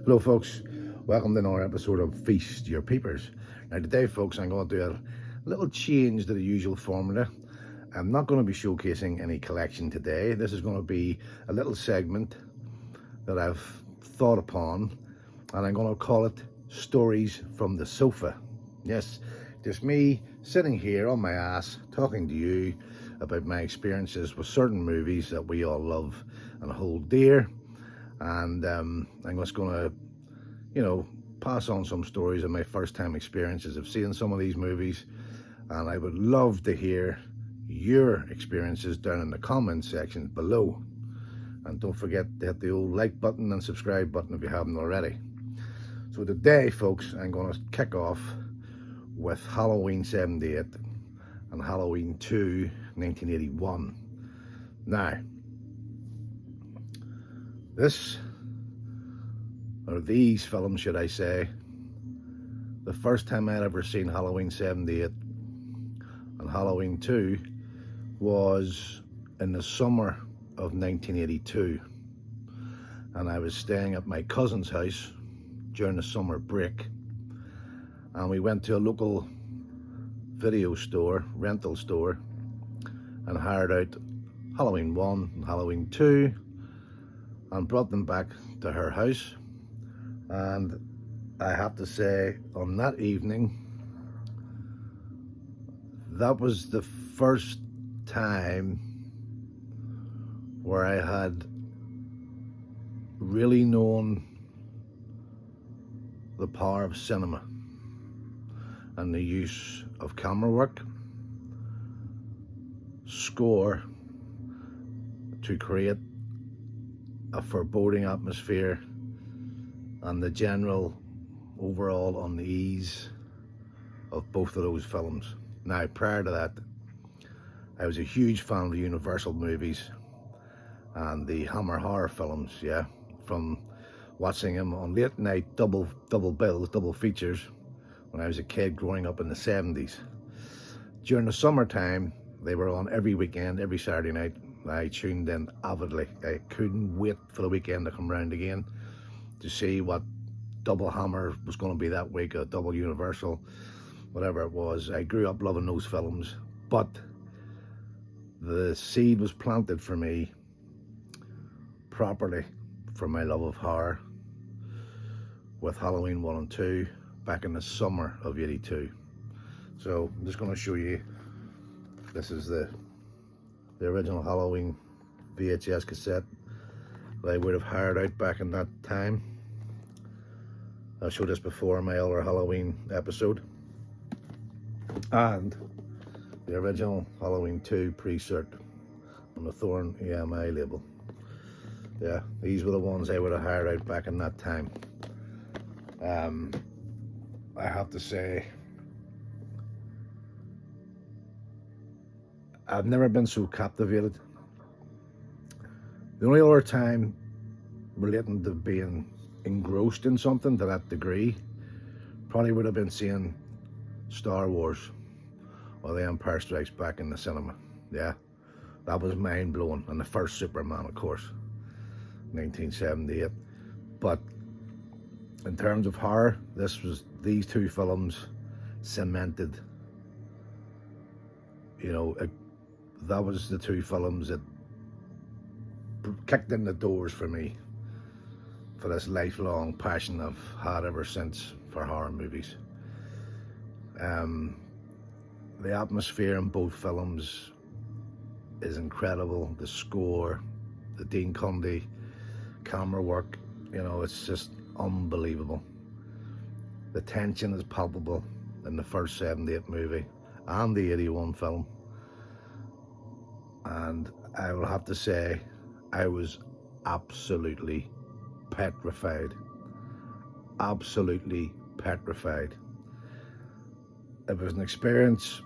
Hello folks, welcome to another episode of Feast Your Peepers. Now today folks, I'm going to do a little change to the usual formula. I'm not going to be showcasing any collection today. This is going to be a little segment that I've thought upon, and I'm going to call it Stories from the Sofa. Yes, just me sitting here on my ass talking to you about my experiences with certain movies that we all love and hold dear. And I'm just going to, pass on some stories of my first time experiences of seeing some of these movies. And I would love to hear your experiences down in the comments section below. And don't forget to hit the old like button and subscribe button if you haven't already. So today, folks, I'm going to kick off with Halloween 78 and Halloween 2, 1981. Now, these films, should I say, the first time I'd ever seen Halloween 78 and Halloween 2 was in the summer of 1982, and I was staying at my cousin's house during the summer break, and we went to a local video store, rental store, and hired out Halloween 1 and Halloween 2 and brought them back to her house. And I have to say, on that evening, that was the first time where I had really known the power of cinema and the use of camera work, score to create a foreboding atmosphere, and the general overall unease of both of those films. Now, prior to that, I was a huge fan of the Universal movies and the Hammer horror films, yeah, from watching them on late night double bills, double features when I was a kid growing up in the 70s. During the summertime, they were on every weekend, every Saturday night. I tuned in avidly. I couldn't wait for the weekend to come round again to see what double Hammer was going to be that week, or double Universal, whatever it was. I grew up loving those films, but the seed was planted for me properly for my love of horror with Halloween 1 and 2 back in the summer of 82. So I'm just going to show you, this is the original Halloween VHS cassette that I would have hired out back in that time. I've showed this before in my other Halloween episode. And the original Halloween 2 pre-cert on the Thorn EMI label. Yeah, these were the ones I would have hired out back in that time. I have to say, I've never been so captivated. The only other time relating to being engrossed in something to that degree probably would have been seeing Star Wars or The Empire Strikes Back in the cinema. Yeah, that was mind-blowing. And the first Superman, of course, 1978. But in terms of horror, these two films cemented, that was the two films that kicked in the doors for me for this lifelong passion I've had ever since for horror movies. The atmosphere in both films is incredible. The score, the Dean Cundey camera work, it's just unbelievable. The tension is palpable in the first 78 movie and the 81 film. And I will have to say, I was absolutely petrified. Absolutely petrified. It was an experience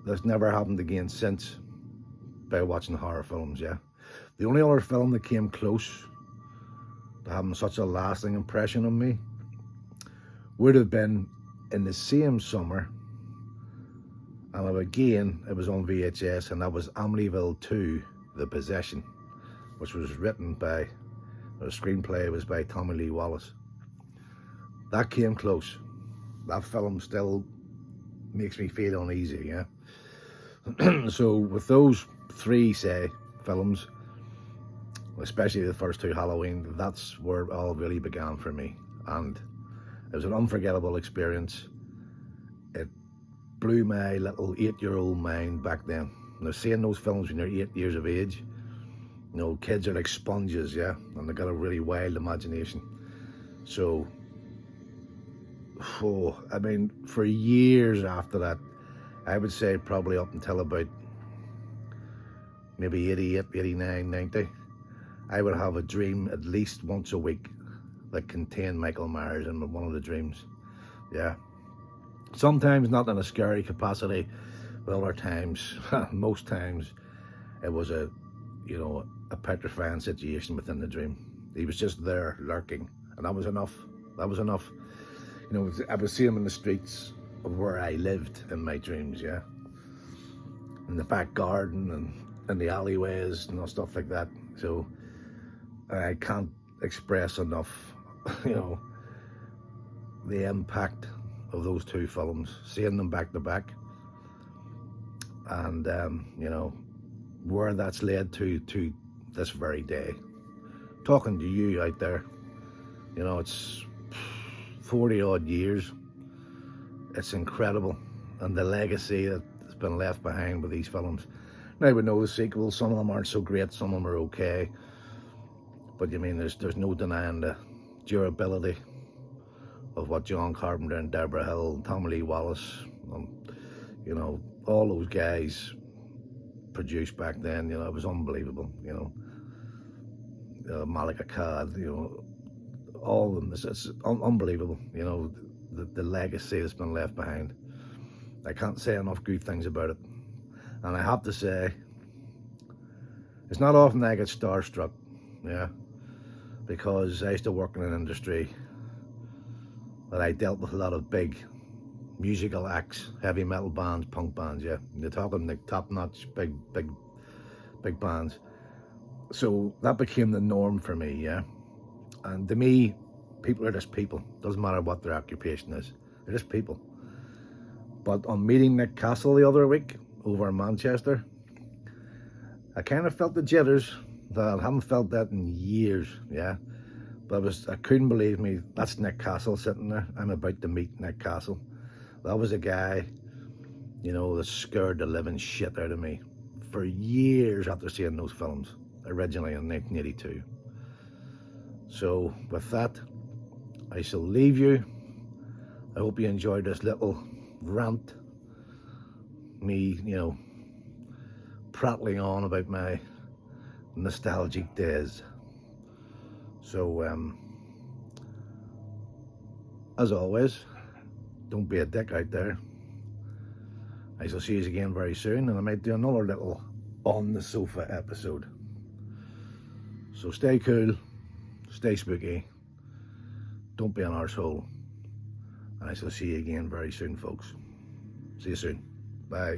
that's never happened again since by watching horror films, yeah. The only other film that came close to having such a lasting impression on me would have been in the same summer, and again it was on VHS, and that was Amityville 2, The Possession, which was written by The screenplay was by Tommy Lee Wallace. That came close. That film still makes me feel uneasy, yeah. So with those three, say, films, especially the first two Halloween, that's where it all really began for me. And it was an unforgettable experience. It blew my little 8-year-old mind back then. Now, seeing those films when you're 8 years of age, you know, kids are like sponges, yeah, and they've got a really wild imagination. So, I mean, for years after that, I would say probably up until about maybe 88, 89, 90, I would have a dream at least once a week that contained Michael Myers in one of the dreams, yeah. Sometimes not in a scary capacity, but other times, most times, it was a petrifying situation within the dream. He was just there lurking, and that was enough. That was enough. You know, I would see him in the streets of where I lived in my dreams, yeah. In the back garden and in the alleyways and stuff like that. So I can't express enough, you know, the impact of those two films, seeing them back to back, and you know, where that's led to this very day. Talking to you out there, you know, it's 40 odd years. It's incredible, and the legacy that's been left behind with these films. Now we know the sequels, some of them aren't so great, some of them are okay, but you mean there's no denying the durability of what John Carpenter and Deborah Hill and Tommy Lee Wallace, you know, all those guys produced back then. You know, it was unbelievable. You know, Malek Akkad, you know, all of them. It's unbelievable. You know, the legacy that's been left behind. I can't say enough good things about it. And I have to say, it's not often I get starstruck, yeah, because I used to work in an industry that I dealt with a lot of big musical acts, heavy metal bands, punk bands, yeah. You're talking like top-notch, big bands. So that became the norm for me, yeah. And to me, people are just people. Doesn't matter what their occupation is. They're just people. But on meeting Nick Castle the other week over in Manchester, I kind of felt the jitters that I haven't felt that in years, yeah. But I couldn't believe me. That's Nick Castle sitting there. I'm about to meet Nick Castle. That was a guy, you know, that scared the living shit out of me for years after seeing those films, originally in 1982. So with that, I shall leave you. I hope you enjoyed this little rant. Me, you know, prattling on about my nostalgic days. So, as always, don't be a dick out there. I shall see you again very soon, and I might do another little on the sofa episode. So stay cool, stay spooky, don't be an arsehole, and I shall see you again very soon, folks. See you soon. Bye.